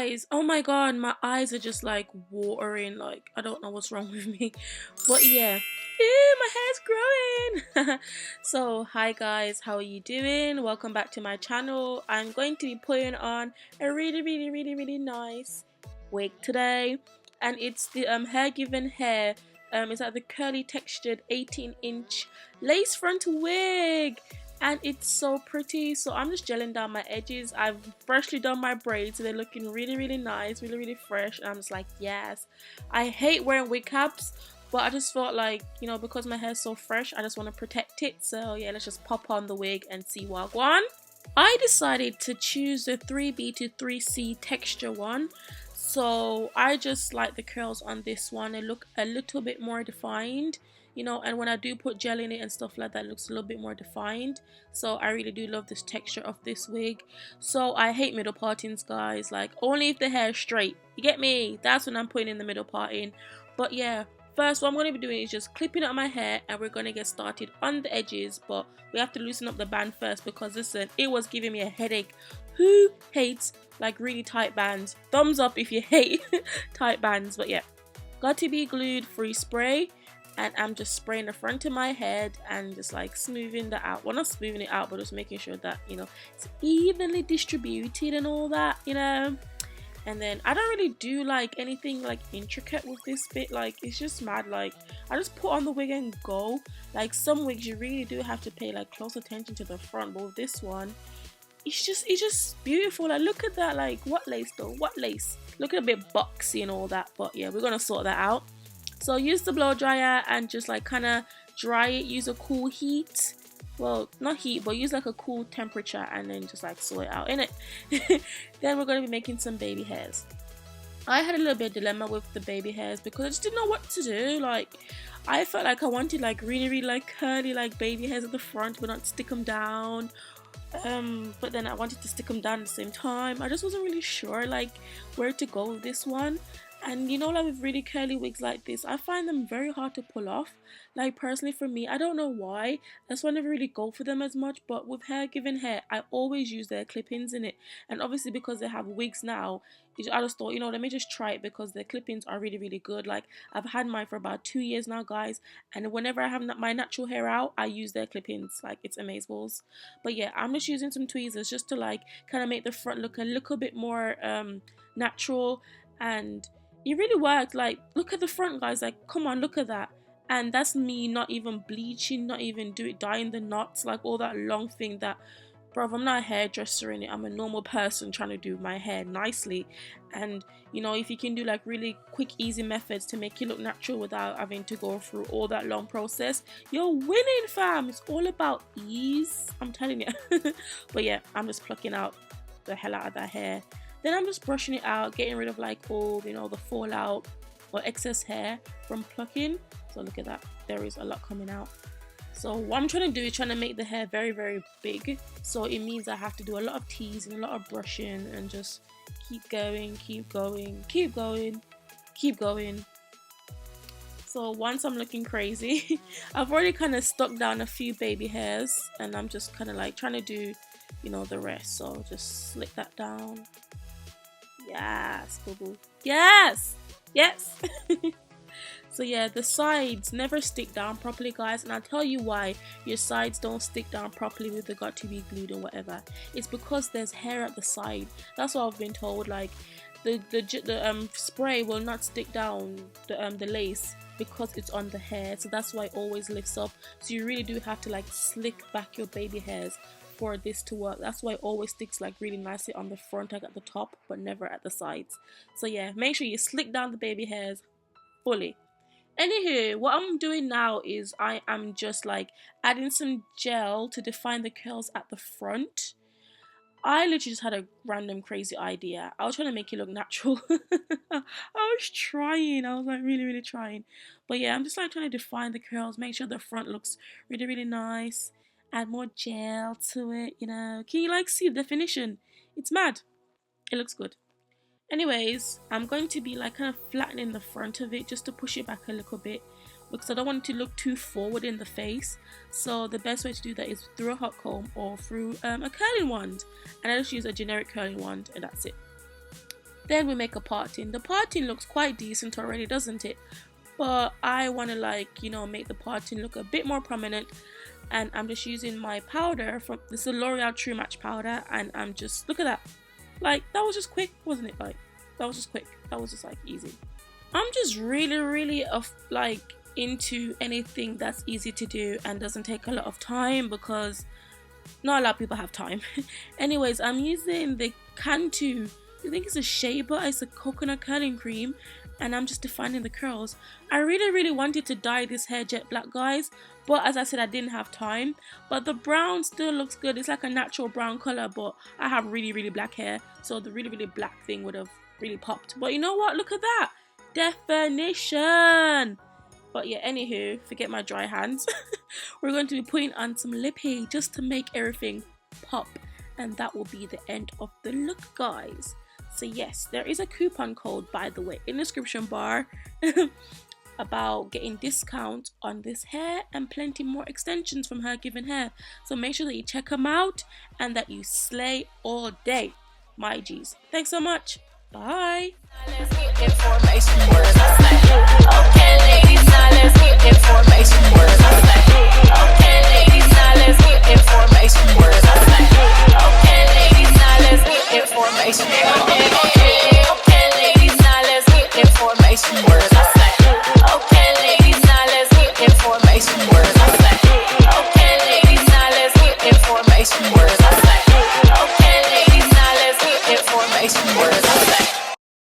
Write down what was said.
guys, oh my god, my eyes are just like watering. Like, I don't know what's wrong with me, but yeah. Ew, my hair's growing. So hi guys, how are you doing? Welcome back to my channel. I'm going to be putting on a really nice wig today, and it's the Hergivenhair. It's like the curly textured 18-inch lace front wig, and it's so pretty. So I'm just gelling down my edges. I've freshly done my braids, so they're looking really nice, really fresh, and I'm just like, yes. I hate wearing wig caps, but I just felt like, you know, because my hair's so fresh, I just want to protect it. So yeah, let's just pop on the wig and see what I want. I decided to choose the 3B to 3C texture one. So I just like the curls on this one. They look a little bit more defined, you know, and when I do put gel in it and stuff like that, it looks a little bit more defined. So I really do love this texture of this wig. So I hate middle partings, guys. Like, only if the hair is straight, you get me? That's when I'm putting in the middle parting. But yeah, first what I'm going to be doing is just clipping up my hair, and we're going to get started on the edges. But we have to loosen up the band first, because listen, it was giving me a headache. Who hates like really tight bands? Thumbs up if you hate tight bands. But yeah, got to be glued free spray, and I'm just spraying the front of my head and just like smoothing that out. Well, not smoothing it out, but just making sure that, you know, it's evenly distributed and all that, you know. And then I don't really do like anything like intricate with this bit. Like, it's just mad. Like, I just put on the wig and go. Like, some wigs you really do have to pay like close attention to the front, but with this one, it's just beautiful. Like, look at that. Like, what lace though? What lace? Look at a bit boxy and all that. But yeah, we're gonna sort that out. So use the blow dryer and just like kind of dry it. Use a cool heat. Well, not heat, but use like a cool temperature, and then just like sort it out in it. Then we're going to be making some baby hairs. I had a little bit of dilemma with the baby hairs because I just didn't know what to do. Like, I felt like I wanted like really like curly like baby hairs at the front, but not stick them down. But then I wanted to stick them down at the same time. I just wasn't really sure like where to go with this one. And you know, like with really curly wigs like this, I find them very hard to pull off. Like, personally for me, I don't know why. That's why I never really go for them as much. But with Hergivenhair, I always use their clip-ins in it. And obviously because they have wigs now, I just thought, you know, let me just try it, because their clip-ins are really good. Like, I've had mine for about 2 years now, guys. And whenever I have my natural hair out, I use their clip-ins. Like, it's amazeballs. But yeah, I'm just using some tweezers just to like kind of make the front look a little bit more natural. And it really worked. Like, look at the front, guys. Like, come on, look at that. And that's me not even bleaching, not even dyeing the knots, like all that long thing that, bro, I'm not a hairdresser in it. I'm a normal person trying to do my hair nicely. And you know, if you can do like really quick, easy methods to make it look natural without having to go through all that long process, you're winning, fam. It's all about ease, I'm telling you. But yeah, I'm just plucking out the hell out of that hair. Then I'm just brushing it out, getting rid of like all, you know, the fallout or excess hair from plucking. So look at that, there is a lot coming out. So what I'm trying to do is trying to make the hair very big. So it means I have to do a lot of teasing, a lot of brushing, and just keep going. So once I'm looking crazy, I've already kind of stuck down a few baby hairs, and I'm just kind of like trying to do, you know, the rest. So just slick that down. Yes, boo boo. Yes. So yeah, the sides never stick down properly, guys, and I'll tell you why your sides don't stick down properly with the got to be glued and whatever. It's because there's hair at the side. That's what I've been told. Like, the spray will not stick down the lace because it's on the hair, so that's why it always lifts up. So you really do have to like slick back your baby hairs for this to work. That's why it always sticks like really nicely on the front, like at the top, but never at the sides. So yeah, make sure you slick down the baby hairs fully. Anywho, what I'm doing now is I am just like adding some gel to define the curls at the front. I literally just had a random crazy idea. I was trying to make it look natural. I was like really trying. But yeah, I'm just like trying to define the curls, make sure the front looks really nice. Add more gel to it, you know. Can you like see the definition? It's mad. It looks good. Anyways, I'm going to be like kind of flattening the front of it just to push it back a little bit, because I don't want it to look too forward in the face. So the best way to do that is through a hot comb or through a curling wand, and I just use a generic curling wand, and that's it. Then we make a parting. The parting looks quite decent already, doesn't it? But I want to, like, you know, make the parting look a bit more prominent, and I'm just using my powder from this is a L'Oreal True Match powder, and I'm just, look at that, like, that was just quick, wasn't it? Like, that was just quick, that was just like easy. I'm just really like into anything that's easy to do and doesn't take a lot of time, because not a lot of people have time. Anyways, I'm using the Cantu, I think it's a shea butter, it's a coconut curling cream, and I'm just defining the curls. I really wanted to dye this hair jet black, guys, but as I said, I didn't have time. But the brown still looks good. It's like a natural brown color, but I have really black hair, so the really black thing would have really popped. But you know what, look at that definition. But yeah, anywho, forget my dry hands. We're going to be putting on some lippy just to make everything pop, and that will be the end of the look, guys. So yes, there is a coupon code, by the way, in the description bar about getting discount on this hair and plenty more extensions from Hergivenhair. So make sure that you check them out and that you slay all day, my G's. Thanks so much. Bye. Words I say.